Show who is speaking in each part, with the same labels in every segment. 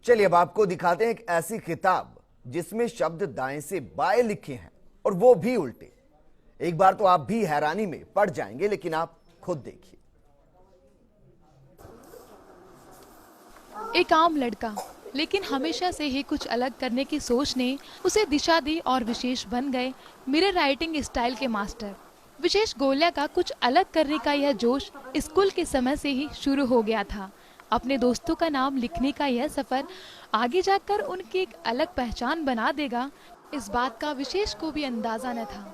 Speaker 1: चलिए अब आपको दिखाते हैं एक ऐसी किताब जिसमें शब्द दाएं से बाएं लिखे हैं और वो भी उल्टे। एक बार तो आप भी हैरानी में पड़ जाएंगे, लेकिन आप खुद देखिए।
Speaker 2: एक आम लड़का, लेकिन हमेशा से ही कुछ अलग करने की सोच ने उसे दिशा दी और विशेष बन गए मिरर राइटिंग स्टाइल के मास्टर। विशेष गोल्या का कुछ अलग करने का यह जोश स्कूल के समय से ही शुरू हो गया था। अपने दोस्तों का नाम लिखने का यह सफर आगे जाकर उनकी एक अलग पहचान बना देगा, इस बात का विशेष को भी अंदाजा न था।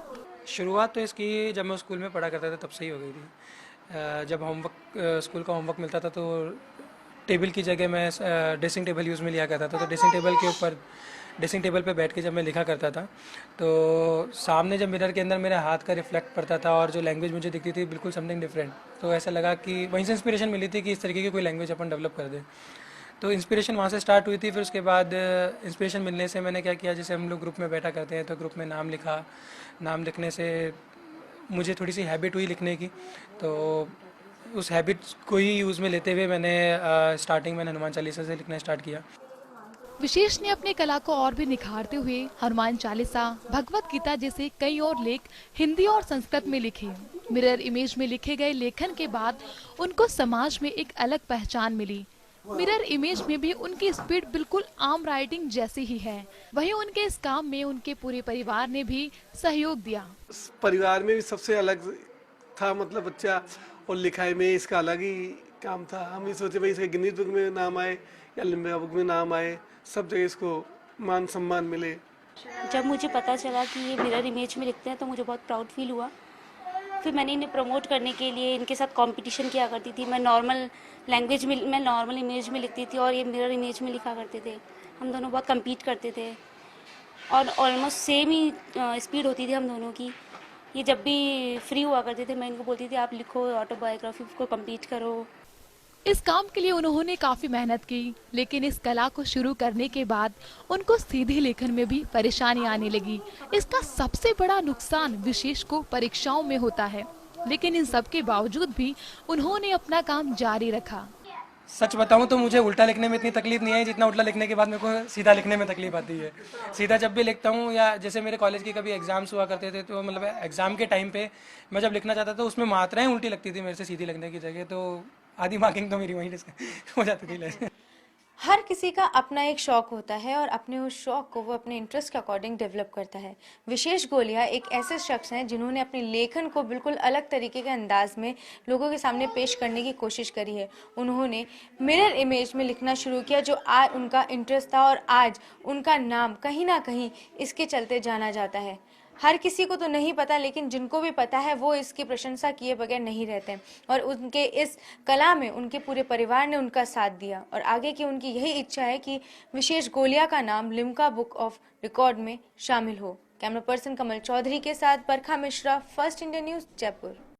Speaker 3: शुरुआत तो इसकी जब मैं स्कूल में पढ़ा करता था तब से ही हो गई थी। जब होमवर्क स्कूल का होमवर्क मिलता था तो टेबल की जगह मैं ड्रेसिंग टेबल यूज़ में लिया करता था। तो ड्रेसिंग टेबल पे बैठ के जब मैं लिखा करता था तो सामने जब मिरर के अंदर मेरे हाथ का रिफ्लेक्ट पड़ता था और जो लैंग्वेज मुझे दिखती थी बिल्कुल समथिंग डिफरेंट। तो ऐसा लगा कि वहीं से इंस्पिरेशन मिली थी कि इस तरीके की कोई लैंग्वेज अपन डेवलप कर दें। तो इंस्पिरेशन वहाँ से स्टार्ट हुई थी। फिर उसके बाद इंस्पिरेशन मिलने से मैंने क्या किया, जैसे हम लोग ग्रुप में बैठा करते हैं तो ग्रुप में नाम लिखा। नाम लिखने से मुझे थोड़ी सी हैबिट हुई लिखने की, तो उस हैबिट को ही यूज़ में लेते हुए मैंने स्टार्टिंग में हनुमान चालीसा से लिखना स्टार्ट किया।
Speaker 2: विशेष ने अपनी कला को और भी निखारते हुए हनुमान चालीसा, भगवत गीता जैसे कई और लेख हिंदी और संस्कृत में लिखे। मिरर इमेज में लिखे गए लेखन के बाद उनको समाज में एक अलग पहचान मिली। मिरर इमेज में भी उनकी स्पीड बिल्कुल आम राइटिंग जैसी ही है। वहीं उनके इस काम में उनके पूरे परिवार ने भी सहयोग दिया।
Speaker 4: परिवार में भी सबसे अलग था, मतलब बच्चा, और लिखाई में इसका अलग ही काम था। हम ये सोचे भाई इसके गिनीज बुक में नाम आए या लिम्बिया बुक में नाम आए, सब जगह इसको मान सम्मान मिले।
Speaker 5: जब मुझे पता चला कि ये मिरर इमेज में लिखते हैं तो मुझे बहुत प्राउड फील हुआ। फिर मैंने इन्हें प्रमोट करने के लिए इनके साथ कंपटीशन किया करती थी। मैं नॉर्मल इमेज में लिखती थी और ये मिरर इमेज में लिखा करते थे। हम दोनों बहुत कम्पीट करते थे और ऑलमोस्ट सेम ही स्पीड होती थी हम दोनों की। ये जब भी फ्री हुआ करते थे मैं इनको बोलती थी आप लिखो, ऑटोबायोग्राफी को कम्पीट करो।
Speaker 2: इस काम के लिए उन्होंने काफी मेहनत की, लेकिन इस कला को शुरू करने के बाद उनको सीधे लेखन में भी परेशानी आने लगी। इसका सबसे बड़ा नुकसान विशेष को परीक्षाओं में होता है, लेकिन इन सब के बावजूद भी उन्होंने अपना काम जारी रखा।
Speaker 3: सच बताऊं तो मुझे उल्टा लिखने में इतनी तकलीफ नहीं है जितना उल्टा लिखने के बाद मेरे को सीधा लिखने में तकलीफ आती है। सीधा जब भी लिखता हूं, या जैसे मेरे कॉलेज के कभी एग्जाम्स हुआ करते थे तो मतलब एग्जाम के टाइम पे मैं जब लिखना चाहता था तो उसमें मात्राएं उल्टी लगती थी मेरे से सीधी लिखने की जगह, तो आधी मार्किंग तो मेरी वहीं हो जाती थी।
Speaker 6: हर किसी का अपना एक शौक होता है और अपने उस शौक को वो अपने इंटरेस्ट के अकॉर्डिंग डेवलप करता है। विशेष गोलिया एक ऐसे शख्स हैं जिन्होंने अपने लेखन को बिल्कुल अलग तरीके के अंदाज में लोगों के सामने पेश करने की कोशिश करी है। उन्होंने मिरर इमेज में लिखना शुरू किया, जो आज उनका इंटरेस्ट था और आज उनका नाम कहीं ना कहीं इसके चलते जाना जाता है। हर किसी को तो नहीं पता, लेकिन जिनको भी पता है वो इसकी प्रशंसा किए बगैर नहीं रहते और उनके इस कला में उनके पूरे परिवार ने उनका साथ दिया और आगे की उनकी यही इच्छा है कि विशेष गोलिया का नाम लिम्का बुक ऑफ रिकॉर्ड में शामिल हो। कैमरा पर्सन कमल चौधरी के साथ Barkha Mishra, first India news, Jaipur.